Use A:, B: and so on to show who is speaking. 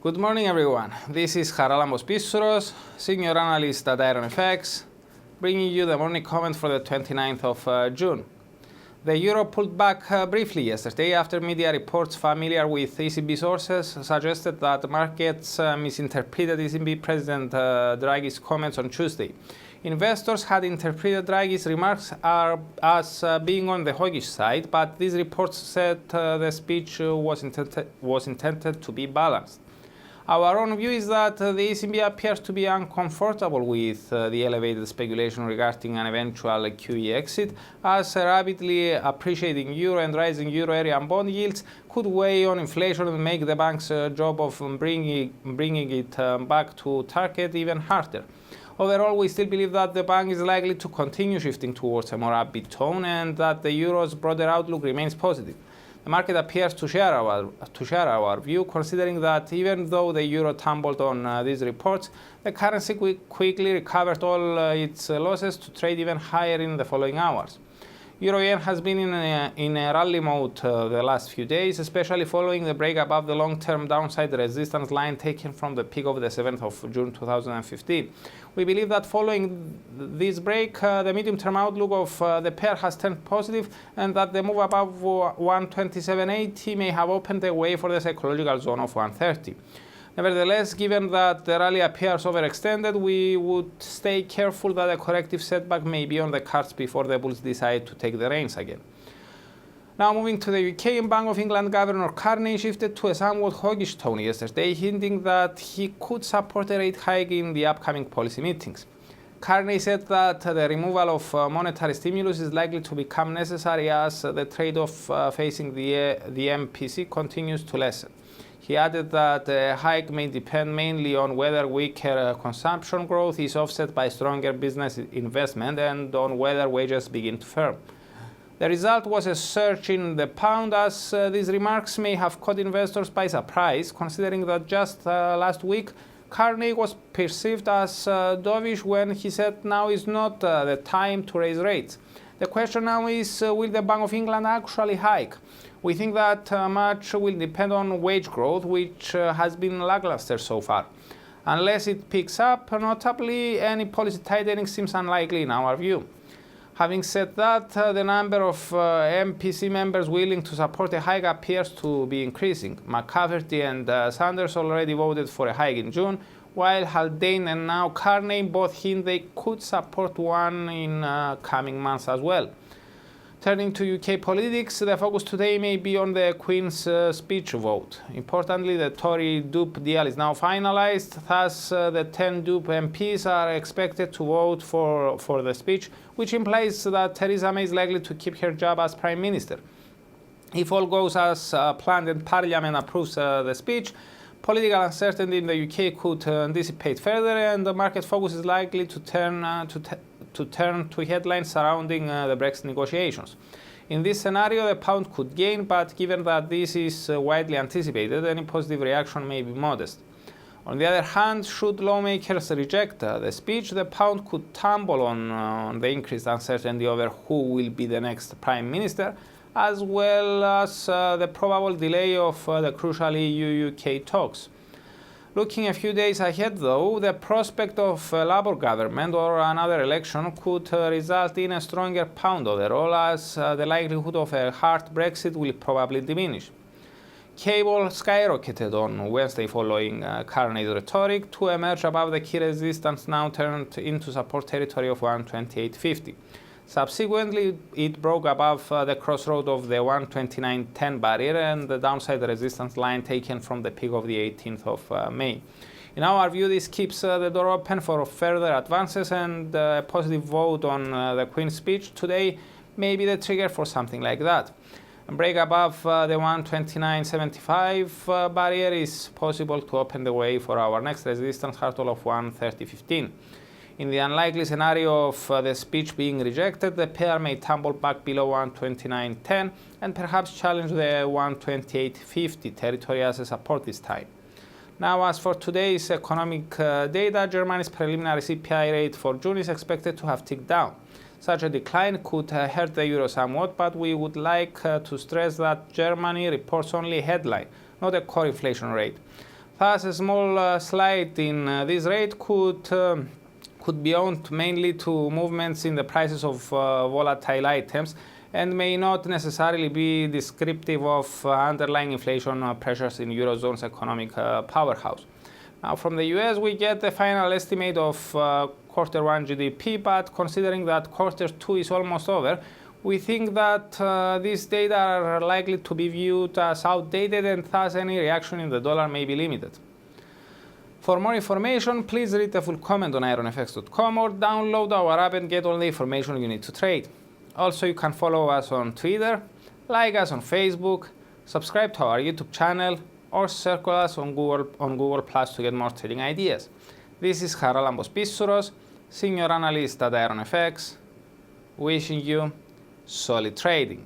A: Good morning, everyone. This is Charalambos Pissouros, senior analyst at IronFX, bringing you the morning comment for the 29th of June. The euro pulled back briefly yesterday after media reports familiar with ECB sources suggested that markets misinterpreted ECB President Draghi's comments on Tuesday. Investors had interpreted Draghi's remarks as being on the hawkish side, but these reports said the speech was intended to be balanced. Our own view is that the ECB appears to be uncomfortable with the elevated speculation regarding an eventual QE exit, as a rapidly appreciating euro and rising euro area bond yields could weigh on inflation and make the bank's job of bringing it back to target even harder. Overall, we still believe that the bank is likely to continue shifting towards a more upbeat tone and that the euro's broader outlook remains positive. The market appears to share our view, considering that even though the euro tumbled on these reports, the currency quickly recovered all its losses to trade even higher in the following hours. Euro-yen has been in a rally mode the last few days, especially following the break above the long-term downside resistance line taken from the peak of the 7th of June 2015. We believe that following this break, the medium-term outlook of the pair has turned positive and that the move above 127.80 may have opened the way for the psychological zone of 130. Nevertheless, given that the rally appears overextended, we would stay careful that a corrective setback may be on the cards before the bulls decide to take the reins again. Now moving to the UK, Bank of England Governor Carney shifted to a somewhat hawkish tone yesterday, hinting that he could support a rate hike in the upcoming policy meetings. Carney said that the removal of monetary stimulus is likely to become necessary as the trade-off facing the MPC continues to lessen. He added that the hike may depend mainly on whether weaker consumption growth is offset by stronger business investment and on whether wages begin to firm. The result was a surge in the pound, as these remarks may have caught investors by surprise, considering that just last week Carney was perceived as dovish when he said now is not the time to raise rates. The question now is, will the Bank of England actually hike? We think that much will depend on wage growth, which has been lackluster so far. Unless it picks up, notably, any policy tightening seems unlikely in our view. Having said that, the number of MPC members willing to support a hike appears to be increasing. McCafferty and Sanders already voted for a hike in June, while Haldane and now Carney both hint they could support one in coming months as well. Turning to UK politics, the focus today may be on the Queen's speech vote. Importantly, the Tory dupe deal is now finalised, thus the 10 dupe MPs are expected to vote for the speech, which implies that Theresa May is likely to keep her job as Prime Minister. If all goes as planned and Parliament approves the speech, political uncertainty in the UK could dissipate further, and the market focus is likely to turn to headlines surrounding the Brexit negotiations. In this scenario, the pound could gain, but given that this is widely anticipated, any positive reaction may be modest. On the other hand, should lawmakers reject the speech, the pound could tumble on the increased uncertainty over who will be the next Prime Minister, as well as the probable delay of the crucial EU-UK talks. Looking a few days ahead, though, the prospect of a Labour government or another election could result in a stronger pound overall, as the likelihood of a hard Brexit will probably diminish. Cable skyrocketed on Wednesday following Carney's rhetoric to emerge above the key resistance now turned into support territory of 128.50. Subsequently, it broke above the crossroad of the 129.10 barrier and the downside resistance line taken from the peak of the 18th of May. In our view, this keeps the door open for further advances, and a positive vote on the Queen's speech today may be the trigger for something like that. A break above the 129.75 barrier is possible to open the way for our next resistance hurdle of 130.15. In the unlikely scenario of the speech being rejected, the pair may tumble back below 129.10 and perhaps challenge the 128.50 territory as a support this time. Now, as for today's economic data, Germany's preliminary CPI rate for June is expected to have ticked down. Such a decline could hurt the euro somewhat, but we would like to stress that Germany reports only a headline, not a core inflation rate. Thus, a small slide in this rate could be owed mainly to movements in the prices of volatile items and may not necessarily be descriptive of underlying inflation pressures in Eurozone's economic powerhouse. Now, from the US, we get the final estimate of Q1 GDP, but considering that Q2 is almost over, we think that these data are likely to be viewed as outdated and thus any reaction in the dollar may be limited. For more information, please read the full comment on IronFX.com or download our app and get all the information you need to trade. Also, you can follow us on Twitter, like us on Facebook, subscribe to our YouTube channel, or circle us on Google Plus to get more trading ideas. This is Charalambos Pissouros, Senior Analyst at IronFX, wishing you solid trading.